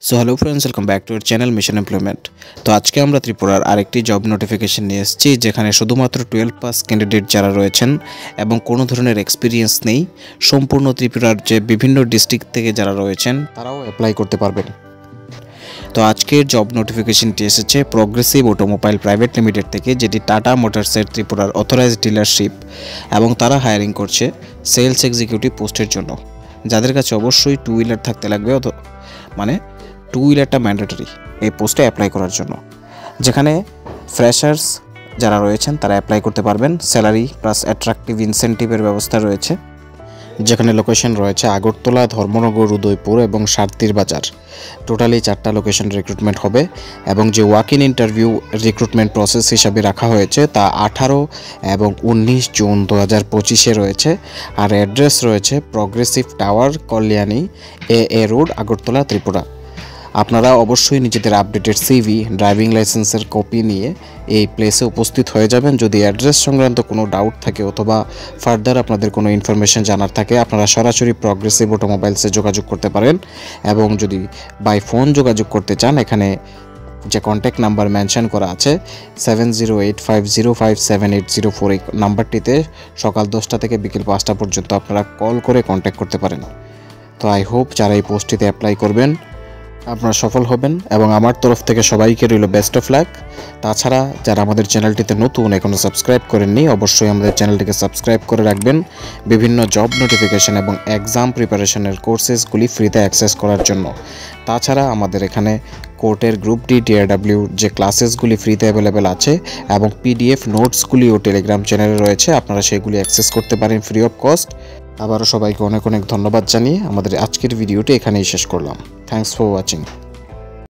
So hello friends, welcome back to our channel mission employment. তো আজকে আমরা ত্রিপুরার আরেকটি জব নোটিফিকেশন নিয়ে এসেছি, যেখানে শুধুমাত্র 12 পাস ক্যান্ডিডেট যারা রয়েছেন এবং কোনো ধরনের এক্সপিরিয়েন্স নেই, সম্পূর্ণ ত্রিপুরার যে বিভিন্ন ডিস্ট্রিক্ট থেকে যারা রয়েছেন তারাও অ্যাপ্লাই করতে পারবেন। তো আজকের জব নোটিফিকেশনটি এসেছে প্রগ্রেসিভ অটোমোবাইল প্রাইভেট লিমিটেড থেকে, যেটি টাটা মোটরসের ত্রিপুরার অথরাইজড ডিলারশিপ, এবং তারা হায়ারিং করছে সেলস এক্সিকিউটিভ পোস্টের জন্য। যাদের কাছে অবশ্যই টু হুইলার থাকতে লাগবে, মানে টু হুইলারটা ম্যান্ডেটরি এই পোস্টে অ্যাপ্লাই করার জন্য। যেখানে ফ্রেশার্স যারা রয়েছেন তারা অ্যাপ্লাই করতে পারবেন। স্যালারি প্লাস অ্যাট্রাকটিভ ইনসেন্টিভের ব্যবস্থা রয়েছে, যেখানে লোকেশন রয়েছে আগরতলা, ধর্মনগর, উদয়পুর এবং সার্তির বাজার। টোটালি 4টা লোকেশন রিক্রুটমেন্ট হবে, এবং যে walk in interview recruitment process হিসাবে রাখা হয়েছে তা 18 এবং 19 জুন 2025-এ রয়েছে। আর অ্যাড্রেস রয়েছে প্রগ্রেসিভ টাওয়ার, কল্যাণী, এ রোড, আগরতলা, ত্রিপুরা। আপনারা অবশ্যই নিজেদের আপডেটেড সিভি, ড্রাইভিং লাইসেন্সের কপি নিয়ে এই প্লেসে উপস্থিত হয়ে যাবেন। যদি অ্যাড্রেস সংক্রান্ত কোনো ডাউট থাকে অথবা ফার্দার আপনাদের কোনো ইনফরমেশন জানার থাকে, আপনারা সরাসরি প্রগ্রেসিভ অটোমোবাইলসে যোগাযোগ করতে পারেন। এবং যদি বাই ফোন যোগাযোগ করতে চান, এখানে যে কন্ট্যাক্ট নাম্বার মেনশন করা আছে 7085057804, এই নাম্বারটিতে সকাল 10টা থেকে বিকেল 5টা পর্যন্ত আপনারা কল করে কন্ট্যাক্ট করতে পারেন। তো আই হোপ যারা এই পোস্টটিতে অ্যাপ্লাই করবেন আপনারা সফল হবেন, এবং আমার তরফ থেকে সবাইকে রইল বেস্ট অফ লাক। তাছাড়া যারা আমাদের চ্যানেলটিতে নতুন, এখনও সাবস্ক্রাইব করেননি, অবশ্যই আমাদের চ্যানেলটিকে সাবস্ক্রাইব করে রাখবেন বিভিন্ন জব নোটিফিকেশন এবং এক্সাম প্রিপারেশনের কোর্সেসগুলি ফ্রিতে অ্যাক্সেস করার জন্য। তাছাড়া আমাদের এখানে কোর্টের গ্রুপ ডি, DRW যে ক্লাসেসগুলি ফ্রিতে অ্যাভেলেবেল আছে, এবং PDF নোটসগুলিও টেলিগ্রাম চ্যানেলে রয়েছে, আপনারা সেগুলি অ্যাক্সেস করতে পারেন ফ্রি অফ কস্ট। আবারও সবাইকে অনেক অনেক ধন্যবাদ জানিয়ে আমাদের আজকের ভিডিওটি এখানেই শেষ করলাম। Thanks for watching.